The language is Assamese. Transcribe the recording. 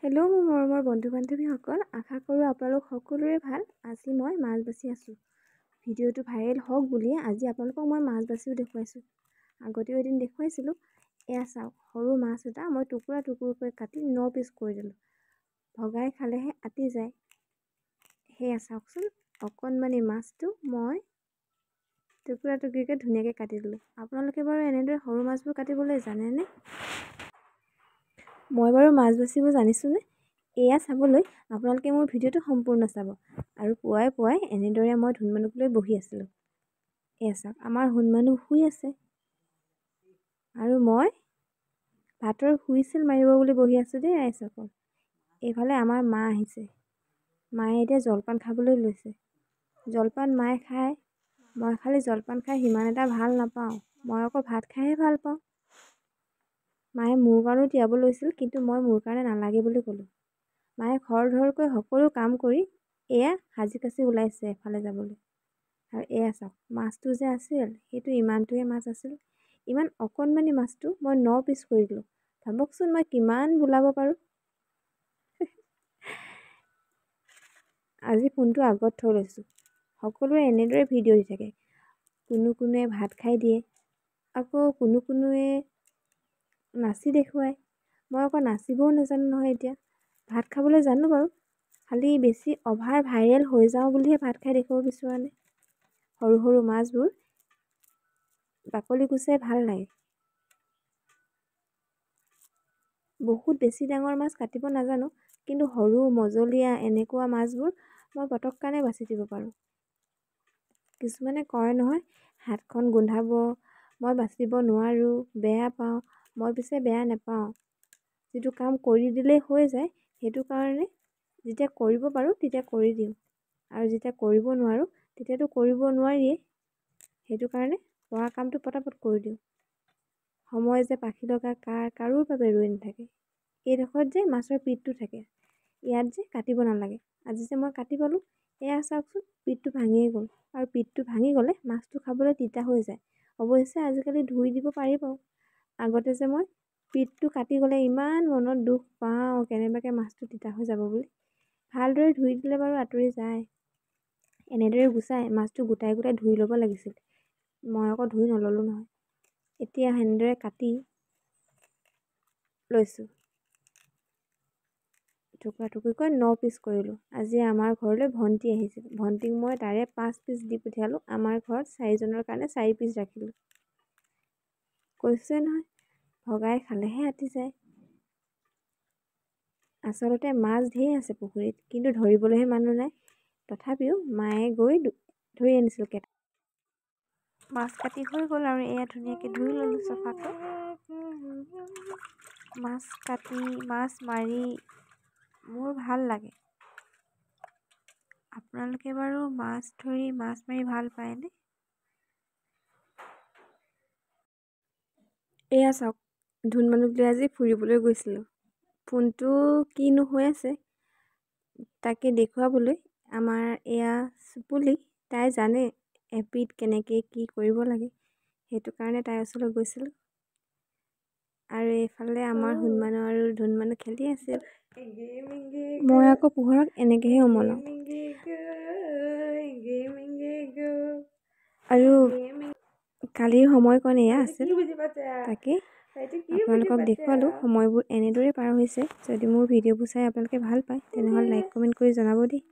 হেল্ল' মোৰ মৰমৰ বন্ধু-বান্ধৱীসকল, আশা কৰোঁ আপোনালোক সকলোৰে ভাল। আজি মই মাছ বাছি আছোঁ। ভিডিঅ'টো ভাইৰেল হওক বুলি আজি আপোনালোকক মই মাছ বাছিও দেখুৱাইছোঁ। আগতেও এদিন দেখুৱাইছিলোঁ। এয়া চাওক, সৰু মাছ এটা মই টুকুৰা টুকুৰকৈ কাটি 9 পিচ কৰি দিলোঁ। ভগাই খালেহে আতি যায়। সেয়া চাওকচোন, অকণমানি মাছটো মই টুকুৰা টুকুৰিকৈ ধুনীয়াকৈ কাটি দিলোঁ। আপোনালোকে বাৰু এনেদৰে সৰু মাছবোৰ কাটিবলৈ জানেনে? মই বাৰু মাছ বাচিব জানিছোঁনে? এয়া চাবলৈ আপোনালোকে মোৰ ভিডিঅ'টো সম্পূৰ্ণ চাব। আৰু পুৱাই পুৱাই এনেদৰে মই ধুনমানুক লৈ বহি আছিলোঁ। এয়া চাওক, আমাৰ হুনমানু শুই আছে আৰু মই ভাতৰ হুইছেল মাৰিব বুলি বহি আছোঁ দেই ৰাইজসকল। এইফালে আমাৰ মা আহিছে। মায়ে এতিয়া জলপান খাবলৈ লৈছে। জলপান মায়ে খায়। মই খালি জলপান খাই সিমান এটা ভাল নাপাওঁ। মই আকৌ ভাত খাইহে ভাল পাওঁ। মায়ে মোৰ কাৰণেও তিয়াব লৈছিল, কিন্তু মই মোৰ কাৰণে নালাগে বুলি ক'লোঁ। মায়ে খৰধৰকৈ সকলো কাম কৰি এয়া সাজি কাচি ওলাইছে এফালে যাবলৈ। আৰু এয়া চাওক, মাছটো যে আছিল সেইটো ইমানটোহে মাছ আছিল। ইমান অকণমানি মাছটো মই 9 পিচ কৰি দিলোঁ। ভাবকচোন মই কিমান বোলাব পাৰোঁ। আজি ফোনটো আগত থৈ লৈছোঁ। সকলোৱে এনেদৰে ভিডিঅ' দি থাকে। কোনোৱে ভাত খাই দিয়ে, আকৌ কোনোৱে নাচি দেখুৱায়। মই আকৌ নাচিবও নাজানো নহয় এতিয়া। ভাত খাবলৈ জানো বাৰু, খালি বেছি অভাৰ ভাইৰেল হৈ যাওঁ বুলিহে ভাত খাই দেখুৱাব বিচৰা নাই। সৰু সৰু মাছবোৰ বাকলি গুচাই ভাল লাগে। বহুত বেছি ডাঙৰ মাছ কাটিব নাজানো, কিন্তু সৰু মজলীয়া এনেকুৱা মাছবোৰ মই পটককানে বাছি দিব পাৰোঁ। কিছুমানে কয় নহয়, হাতখন গোন্ধাব, মই বাচিব নোৱাৰোঁ, বেয়া পাওঁ। মই পিছে বেয়া নাপাওঁ। যিটো কাম কৰি দিলেই হৈ যায়, সেইটো কাৰণে যেতিয়া কৰিব পাৰোঁ তেতিয়া কৰি দিওঁ। আৰু যেতিয়া কৰিব নোৱাৰোঁ তেতিয়াতো কৰিব নোৱাৰিয়েই। সেইটো কাৰণে পৰা কামটো পটাপট কৰি দিওঁ। সময় যে পাখি লগা কাৰোৰ বাবে ৰৈ নাথাকে। এইডোখৰত যে মাছৰ পিঠটো থাকে, ইয়াত যে কাটিব নালাগে। আজি যে মই কাটি পালোঁ, এয়া চাওকচোন, পিঠটো ভাঙিয়ে গ'ল। আৰু পিঠটো ভাঙি গ'লে মাছটো খাবলৈ তিতা হৈ যায়। অৱশ্যে আজিকালি ধুই দিব পাৰি বাৰু। আগতে যে মই পিঠটো কাটি গ'লে ইমান মনত দুখ পাওঁ, কেনেবাকৈ মাছটো তিতা হৈ যাব বুলি। ভালদৰে ধুই দিলে বাৰু আঁতৰি যায়। এনেদৰে গুচাই মাছটো গোটাই গোটাই ধুই ল'ব লাগিছিল। মই আকৌ ধুই নল'লোঁ নহয়। এতিয়া সেনেদৰে কাটি লৈছোঁ। টুকুৰা টুকুৰিকৈ 9 পিচ কৰিলোঁ। আজি আমাৰ ঘৰলৈ ভণ্টি আহিছিল। ভণ্টিক মই তাৰে 5 পিচ দি পঠিয়ালোঁ। আমাৰ ঘৰত 4জনৰ কাৰণে 4 পিচ ৰাখিলোঁ। কৈছোৱে নহয়, ভগাই খালেহে আতি যায়। আচলতে মাছ ঢেৰ আছে পুখুৰীত, কিন্তু ধৰিবলৈহে মানুহ নাই। তথাপিও মায়ে গৈ ধৰি আনিছিল কেইটা। মাছ কাটি হৈ গ'ল আৰু এয়া ধুনীয়াকৈ ধুই ল'লোঁ চফাকৈ। মাছ কাটি মাছ মাৰি মোৰ ভাল লাগে। আপোনালোকে বাৰু মাছ ধৰি মাছ মাৰি ভাল পায়নে? এয়া চাওক, ধুনমানুক লৈ আজি ফুৰিবলৈ গৈছিলোঁ। ফোনটো কিনো হৈ আছে তাকে দেখুৱাবলৈ আমাৰ এয়া চুপুলি, তাই জানে এপিত কেনেকৈ কি কৰিব লাগে। সেইটো কাৰণে তাইৰ ওচৰলৈ গৈছিলোঁ। আৰু এইফালে আমাৰ হুনমানু আৰু ধুনমানু খেলি আছিল। মই আকৌ পোহৰত এনেকৈহে উমলাওঁ। আৰু কালিৰ সময়কণ এয়া আছিল, তাকে আপোনালোকক দেখুৱালোঁ। সময়বোৰ এনেদৰে পাৰ হৈছে। যদি মোৰ ভিডিঅ'বোৰ চাই আপোনালোকে ভাল পায়, তেনেহ'লে লাইক কমেণ্ট কৰি জনাব দেই।